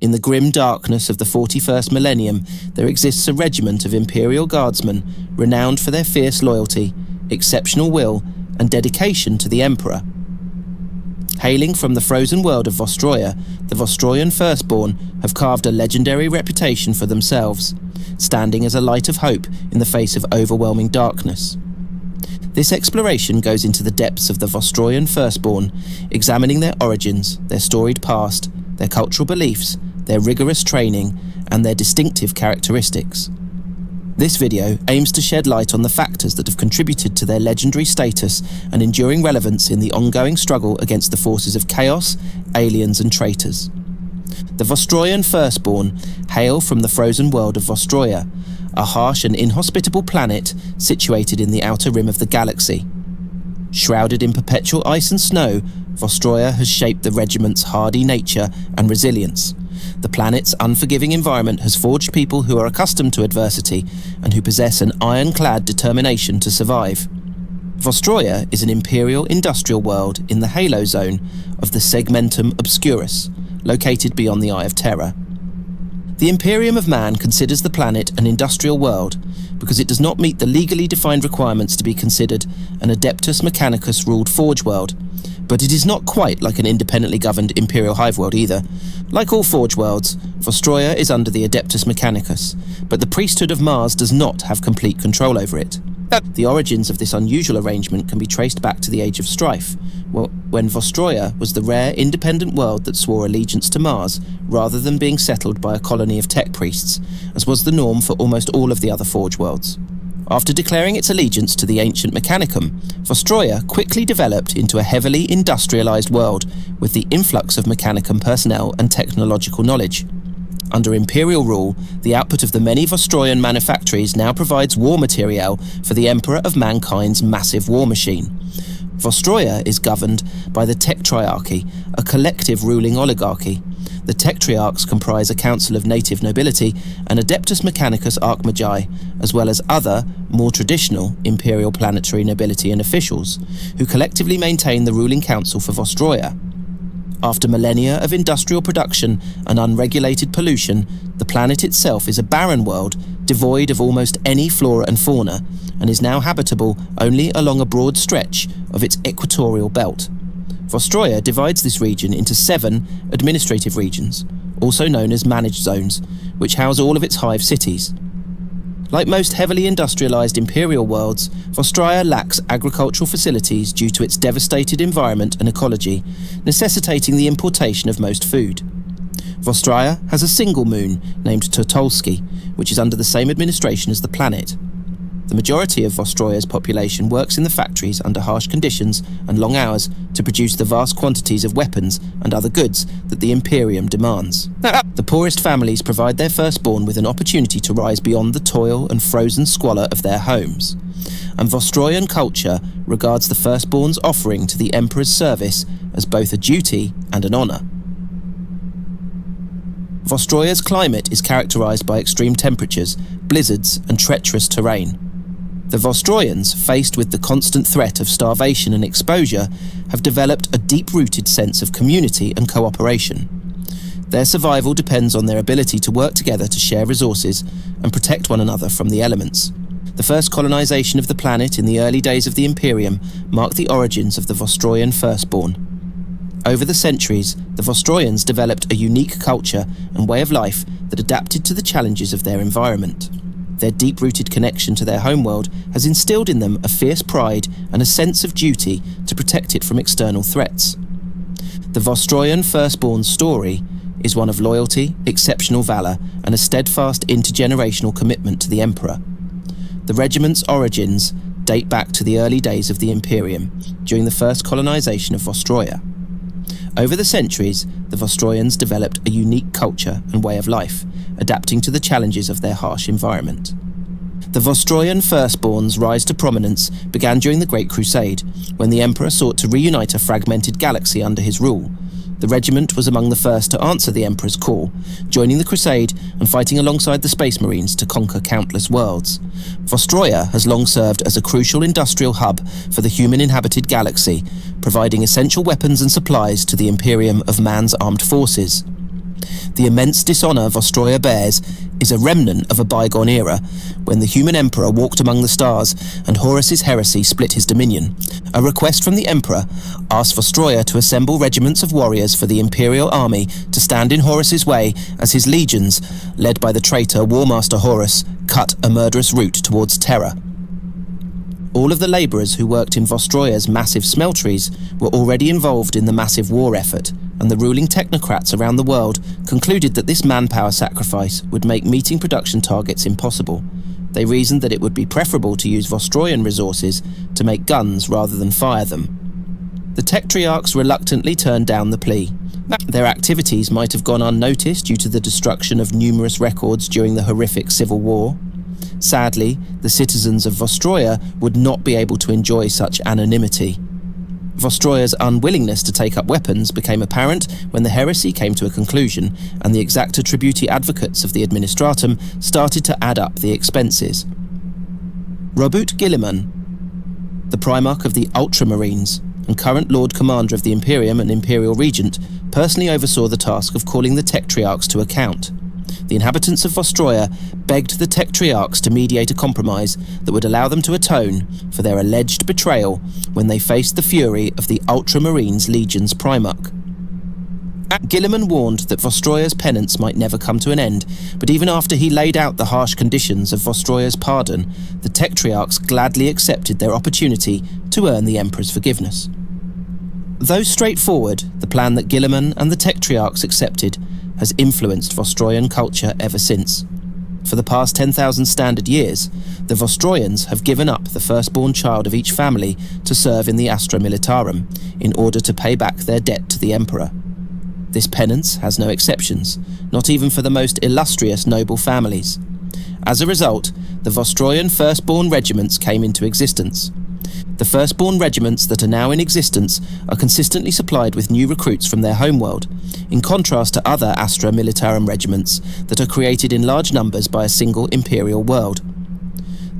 In the grim darkness of the 41st millennium, there exists a regiment of Imperial Guardsmen renowned for their fierce loyalty, exceptional will, and dedication to the Emperor. Hailing from the frozen world of Vostroya, the Vostroyan Firstborn have carved a legendary reputation for themselves, standing as a light of hope in the face of overwhelming darkness. This exploration goes into the depths of the Vostroyan Firstborn, examining their origins, their storied past, their cultural beliefs, their rigorous training, and their distinctive characteristics. This video aims to shed light on the factors that have contributed to their legendary status and enduring relevance in the ongoing struggle against the forces of chaos, aliens, and traitors. The Vostroyan Firstborn hail from the frozen world of Vostroya, a harsh and inhospitable planet situated in the outer rim of the galaxy. Shrouded in perpetual ice and snow, Vostroya has shaped the regiment's hardy nature and resilience. The planet's unforgiving environment has forged people who are accustomed to adversity and who possess an ironclad determination to survive. Vostroya is an imperial industrial world in the halo zone of the Segmentum Obscurus, located beyond the Eye of Terror. The Imperium of Man considers the planet an industrial world because it does not meet the legally defined requirements to be considered an Adeptus Mechanicus-ruled Forge world, but it is not quite like an independently governed Imperial Hive world either. Like all Forge worlds, Vostroya is under the Adeptus Mechanicus, but the priesthood of Mars does not have complete control over it. The origins of this unusual arrangement can be traced back to the Age of Strife, when Vostroya was the rare independent world that swore allegiance to Mars rather than being settled by a colony of tech priests, as was the norm for almost all of the other Forge worlds. After declaring its allegiance to the ancient Mechanicum, Vostroya quickly developed into a heavily industrialized world with the influx of Mechanicum personnel and technological knowledge. Under Imperial rule, the output of the many Vostroyan manufactories now provides war material for the Emperor of Mankind's massive war machine. Vostroya is governed by the Tektriarchy, a collective ruling oligarchy. The Tektriarchs comprise a council of native nobility and Adeptus Mechanicus Archmagi, as well as other, more traditional Imperial planetary nobility and officials, who collectively maintain the ruling council for Vostroya. After millennia of industrial production and unregulated pollution, the planet itself is a barren world devoid of almost any flora and fauna, and is now habitable only along a broad stretch of its equatorial belt. Vostroya divides this region into 7 administrative regions, also known as managed zones, which house all of its hive cities. Like most heavily industrialized Imperial worlds, Vostroya lacks agricultural facilities due to its devastated environment and ecology, necessitating the importation of most food. Vostroya has a single moon named Totolsky, which is under the same administration as the planet. The majority of Vostroya's population works in the factories under harsh conditions and long hours to produce the vast quantities of weapons and other goods that the Imperium demands. The poorest families provide their firstborn with an opportunity to rise beyond the toil and frozen squalor of their homes. And Vostroyan culture regards the firstborn's offering to the Emperor's service as both a duty and an honor. Vostroya's climate is characterized by extreme temperatures, blizzards, and treacherous terrain. The Vostroyans, faced with the constant threat of starvation and exposure, have developed a deep-rooted sense of community and cooperation. Their survival depends on their ability to work together to share resources and protect one another from the elements. The first colonization of the planet in the early days of the Imperium marked the origins of the Vostroyan Firstborn. Over the centuries, the Vostroyans developed a unique culture and way of life that adapted to the challenges of their environment. Their deep-rooted connection to their homeworld has instilled in them a fierce pride and a sense of duty to protect it from external threats. The Vostroyan Firstborn's story is one of loyalty, exceptional valor, and a steadfast intergenerational commitment to the Emperor. The regiment's origins date back to the early days of the Imperium, during the first colonization of Vostroya. Over the centuries, the Vostroyans developed a unique culture and way of life, adapting to the challenges of their harsh environment. The Vostroyan Firstborns' rise to prominence began during the Great Crusade, when the Emperor sought to reunite a fragmented galaxy under his rule. The regiment was among the first to answer the Emperor's call, joining the crusade and fighting alongside the Space Marines to conquer countless worlds. Vostroya has long served as a crucial industrial hub for the human-inhabited galaxy, providing essential weapons and supplies to the Imperium of Man's armed forces. The immense dishonour Vostroya bears is a remnant of a bygone era, when the human emperor walked among the stars and Horus's heresy split his dominion. A request from the emperor asked Vostroya to assemble regiments of warriors for the imperial army to stand in Horus's way as his legions, led by the traitor Warmaster Horus, cut a murderous route towards Terra. All of the labourers who worked in Vostroya's massive smelteries were already involved in the massive war effort, and the ruling technocrats around the world concluded that this manpower sacrifice would make meeting production targets impossible. They reasoned that it would be preferable to use Vostroyan resources to make guns rather than fire them. The Techtriarchs reluctantly turned down the plea. Their activities might have gone unnoticed due to the destruction of numerous records during the horrific civil war. Sadly, the citizens of Vostroya would not be able to enjoy such anonymity. Vostroya's unwillingness to take up weapons became apparent when the heresy came to a conclusion, and the exacta tributi advocates of the administratum started to add up the expenses. Robert Guilliman, the Primarch of the Ultramarines and current Lord Commander of the Imperium and Imperial Regent, personally oversaw the task of calling the Techtriarchs to account. The inhabitants of Vostroya begged the Techtriarchs to mediate a compromise that would allow them to atone for their alleged betrayal when they faced the fury of the Ultramarines Legion's Primarch. Guilliman warned that Vostroya's penance might never come to an end, but even after he laid out the harsh conditions of Vostroya's pardon, the Techtriarchs gladly accepted their opportunity to earn the Emperor's forgiveness. Though straightforward, the plan that Guilliman and the Techtriarchs accepted has influenced Vostroyan culture ever since. For the past 10,000 standard years, the Vostroyans have given up the firstborn child of each family to serve in the Astra Militarum in order to pay back their debt to the Emperor. This penance has no exceptions, not even for the most illustrious noble families. As a result, the Vostroyan Firstborn Regiments came into existence. The Firstborn Regiments that are now in existence are consistently supplied with new recruits from their homeworld, in contrast to other Astra Militarum regiments that are created in large numbers by a single imperial world.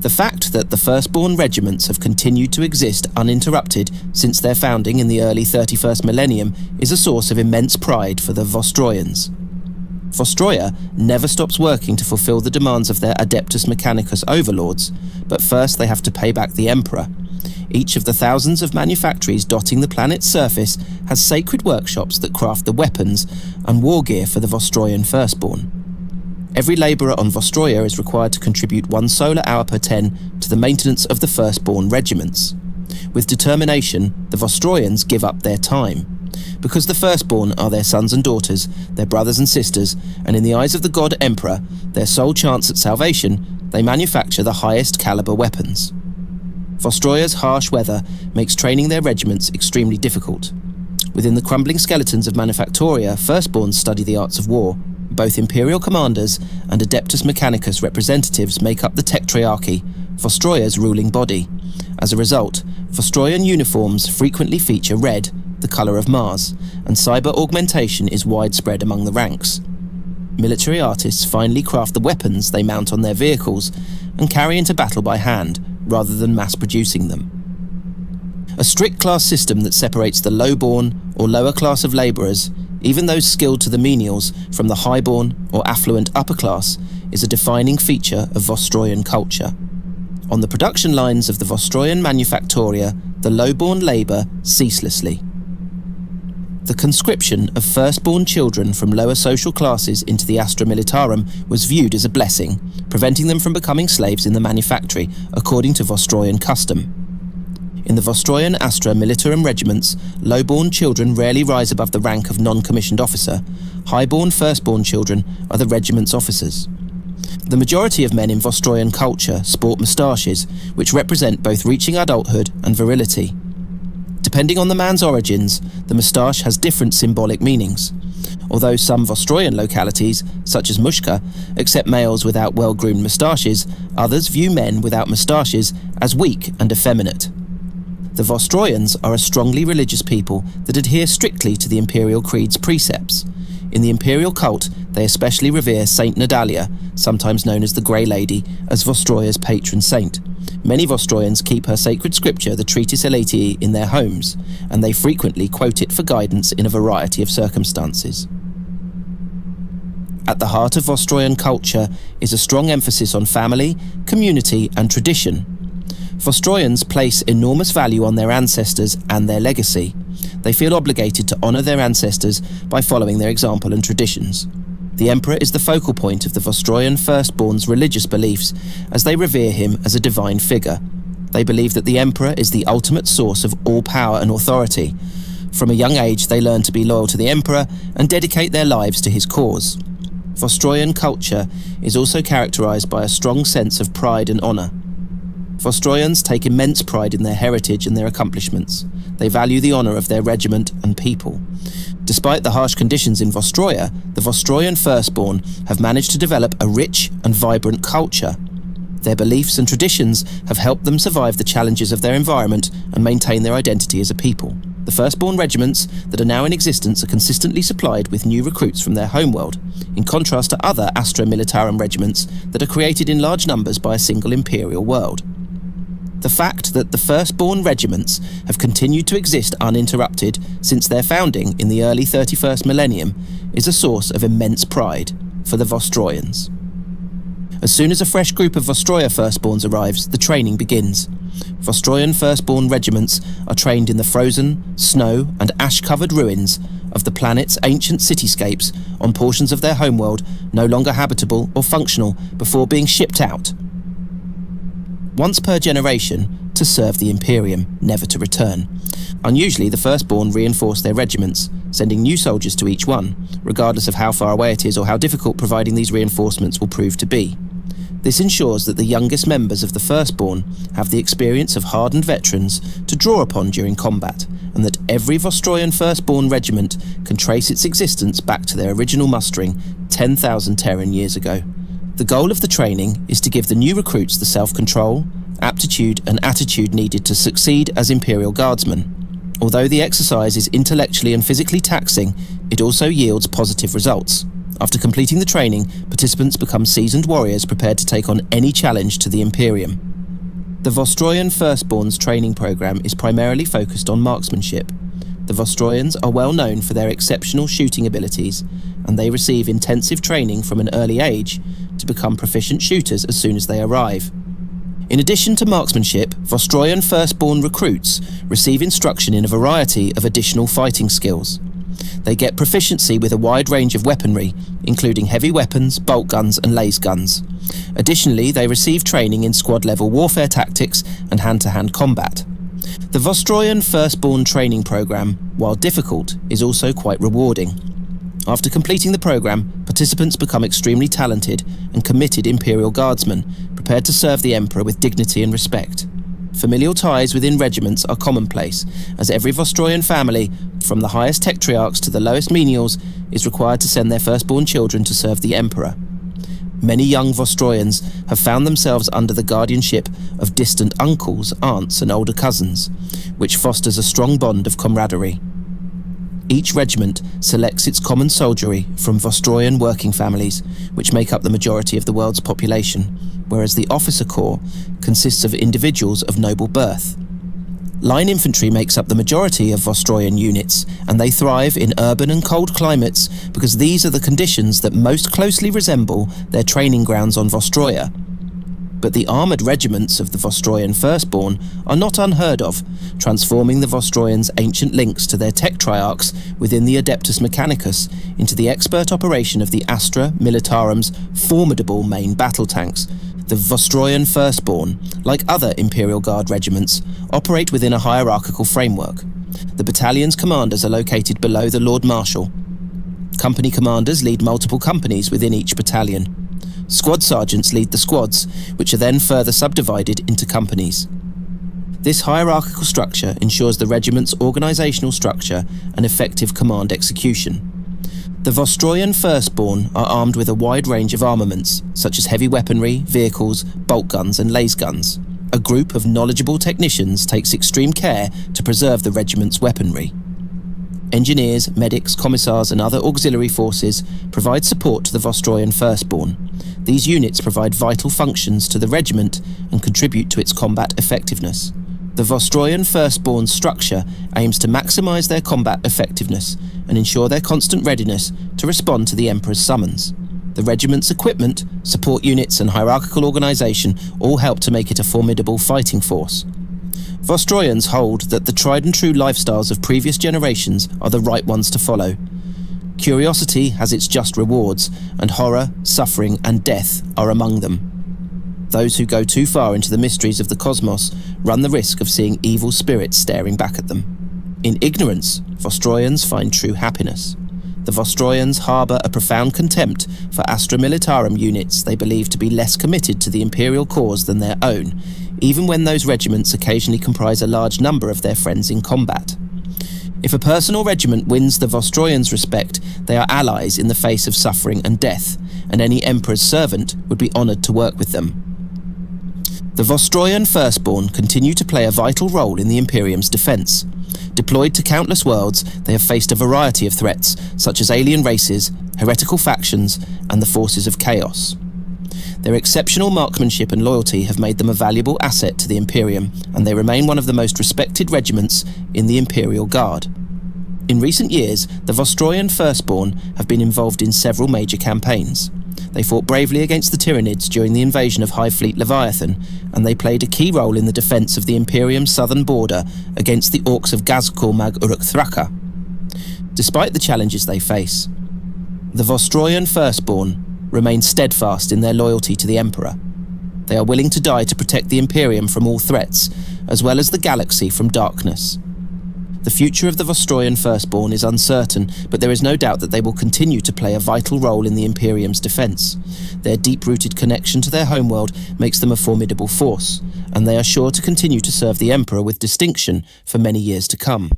The fact that the Firstborn Regiments have continued to exist uninterrupted since their founding in the early 31st millennium is a source of immense pride for the Vostroyans. Vostroya never stops working to fulfill the demands of their Adeptus Mechanicus overlords, but first they have to pay back the Emperor. Each of the thousands of manufactories dotting the planet's surface has sacred workshops that craft the weapons and war gear for the Vostroyan Firstborn. Every labourer on Vostroya is required to contribute 1 solar hour per 10 to the maintenance of the Firstborn regiments. With determination, the Vostroyans give up their time. Because the Firstborn are their sons and daughters, their brothers and sisters, and in the eyes of the God Emperor, their sole chance at salvation, they manufacture the highest caliber weapons. Vostroya's harsh weather makes training their regiments extremely difficult. Within the crumbling skeletons of Manufactoria, Firstborns study the arts of war. Both Imperial commanders and Adeptus Mechanicus representatives make up the Techtriarchy, Vostroya's ruling body. As a result, Vostroyan uniforms frequently feature red, the colour of Mars, and cyber augmentation is widespread among the ranks. Military artists finely craft the weapons they mount on their vehicles and carry into battle by hand, rather than mass-producing them. A strict class system that separates the low-born or lower class of labourers, even those skilled to the menials, from the high-born or affluent upper class, is a defining feature of Vostroyan culture. On the production lines of the Vostroyan Manufactoria, the low-born labour ceaselessly. The conscription of firstborn children from lower social classes into the Astra Militarum was viewed as a blessing, preventing them from becoming slaves in the manufactory, according to Vostroyan custom. In the Vostroyan Astra Militarum regiments, low-born children rarely rise above the rank of non-commissioned officer. High-born firstborn children are the regiment's officers. The majority of men in Vostroyan culture sport moustaches, which represent both reaching adulthood and virility. Depending on the man's origins, the moustache has different symbolic meanings. Although some Vostroyan localities, such as Mushka, accept males without well-groomed moustaches, others view men without moustaches as weak and effeminate. The Vostroyans are a strongly religious people that adhere strictly to the Imperial Creed's precepts. In the Imperial cult, they especially revere Saint Nadalia, sometimes known as the Grey Lady, as Vostroya's patron saint. Many Vostroyans keep her sacred scripture, the Treatise Elatii, in their homes, and they frequently quote it for guidance in a variety of circumstances. At the heart of Vostroyan culture is a strong emphasis on family, community and tradition. Vostroyans place enormous value on their ancestors and their legacy. They feel obligated to honour their ancestors by following their example and traditions. The Emperor is the focal point of the Vostroyan Firstborns' religious beliefs, as they revere him as a divine figure. They believe that the Emperor is the ultimate source of all power and authority. From a young age, they learn to be loyal to the Emperor and dedicate their lives to his cause. Vostroyan culture is also characterised by a strong sense of pride and honour. Vostroyans take immense pride in their heritage and their accomplishments. They value the honour of their regiment and people. Despite the harsh conditions in Vostroya, the Vostroyan Firstborn have managed to develop a rich and vibrant culture. Their beliefs and traditions have helped them survive the challenges of their environment and maintain their identity as a people. The Firstborn regiments that are now in existence are consistently supplied with new recruits from their homeworld, in contrast to other Astra Militarum regiments that are created in large numbers by a single Imperial world. The fact that the Firstborn regiments have continued to exist uninterrupted since their founding in the early 31st millennium is a source of immense pride for the Vostroyans. As soon as a fresh group of Vostroya Firstborns arrives, the training begins. Vostroyan Firstborn regiments are trained in the frozen, snow and ash-covered ruins of the planet's ancient cityscapes on portions of their homeworld no longer habitable or functional before being shipped out. Once per generation, to serve the Imperium, never to return. Unusually, the Firstborn reinforce their regiments, sending new soldiers to each one, regardless of how far away it is or how difficult providing these reinforcements will prove to be. This ensures that the youngest members of the Firstborn have the experience of hardened veterans to draw upon during combat, and that every Vostroyan Firstborn regiment can trace its existence back to their original mustering 10,000 Terran years ago. The goal of the training is to give the new recruits the self-control, aptitude and attitude needed to succeed as Imperial Guardsmen. Although the exercise is intellectually and physically taxing, it also yields positive results. After completing the training, participants become seasoned warriors prepared to take on any challenge to the Imperium. The Vostroyan Firstborns training program is primarily focused on marksmanship. The Vostroyans are well known for their exceptional shooting abilities, and they receive intensive training from an early age to become proficient shooters as soon as they arrive. In addition to marksmanship, Vostroyan Firstborn recruits receive instruction in a variety of additional fighting skills. They get proficiency with a wide range of weaponry, including heavy weapons, bolt guns and laser guns. Additionally, they receive training in squad-level warfare tactics and hand-to-hand combat. The Vostroyan Firstborn training program, while difficult, is also quite rewarding. After completing the program, participants become extremely talented and committed Imperial Guardsmen, prepared to serve the Emperor with dignity and respect. Familial ties within regiments are commonplace, as every Vostroyan family, from the highest Tetrarchs to the lowest menials, is required to send their firstborn children to serve the Emperor. Many young Vostroyans have found themselves under the guardianship of distant uncles, aunts and older cousins, which fosters a strong bond of camaraderie. Each regiment selects its common soldiery from Vostroyan working families, which make up the majority of the world's population, whereas the officer corps consists of individuals of noble birth. Line infantry makes up the majority of Vostroyan units, and they thrive in urban and cold climates because these are the conditions that most closely resemble their training grounds on Vostroya. But the armoured regiments of the Vostroyan Firstborn are not unheard of, transforming the Vostroyans' ancient links to their Tetrarchs within the Adeptus Mechanicus into the expert operation of the Astra Militarum's formidable main battle tanks. The Vostroyan Firstborn, like other Imperial Guard regiments, operate within a hierarchical framework. The battalion's commanders are located below the Lord Marshal. Company commanders lead multiple companies within each battalion. Squad sergeants lead the squads, which are then further subdivided into companies. This hierarchical structure ensures the regiment's organisational structure and effective command execution. The Vostroyan Firstborn are armed with a wide range of armaments, such as heavy weaponry, vehicles, bolt guns and laser guns. A group of knowledgeable technicians takes extreme care to preserve the regiment's weaponry. Engineers, medics, commissars and other auxiliary forces provide support to the Vostroyan Firstborn. These units provide vital functions to the regiment and contribute to its combat effectiveness. The Vostroyan Firstborn's structure aims to maximise their combat effectiveness and ensure their constant readiness to respond to the Emperor's summons. The regiment's equipment, support units and hierarchical organisation all help to make it a formidable fighting force. Vostroyans hold that the tried and true lifestyles of previous generations are the right ones to follow. Curiosity has its just rewards, and horror, suffering and death are among them. Those who go too far into the mysteries of the cosmos run the risk of seeing evil spirits staring back at them. In ignorance, Vostroyans find true happiness. The Vostroyans harbour a profound contempt for Astra Militarum units they believe to be less committed to the Imperial cause than their own, even when those regiments occasionally comprise a large number of their friends in combat. If a person or regiment wins the Vostroyans' respect, they are allies in the face of suffering and death, and any Emperor's servant would be honoured to work with them. The Vostroyan Firstborn continue to play a vital role in the Imperium's defence. Deployed to countless worlds, they have faced a variety of threats, such as alien races, heretical factions, and the forces of chaos. Their exceptional marksmanship and loyalty have made them a valuable asset to the Imperium, and they remain one of the most respected regiments in the Imperial Guard. In recent years, the Vostroyan Firstborn have been involved in several major campaigns. They fought bravely against the Tyranids during the invasion of High Fleet Leviathan, and they played a key role in the defence of the Imperium's southern border against the Orcs of Gazkul Mag Uruk Thraka. Despite the challenges they face, the Vostroyan Firstborn remain steadfast in their loyalty to the Emperor. They are willing to die to protect the Imperium from all threats, as well as the galaxy from darkness. The future of the Vostroyan Firstborn is uncertain, but there is no doubt that they will continue to play a vital role in the Imperium's defence. Their deep-rooted connection to their homeworld makes them a formidable force, and they are sure to continue to serve the Emperor with distinction for many years to come.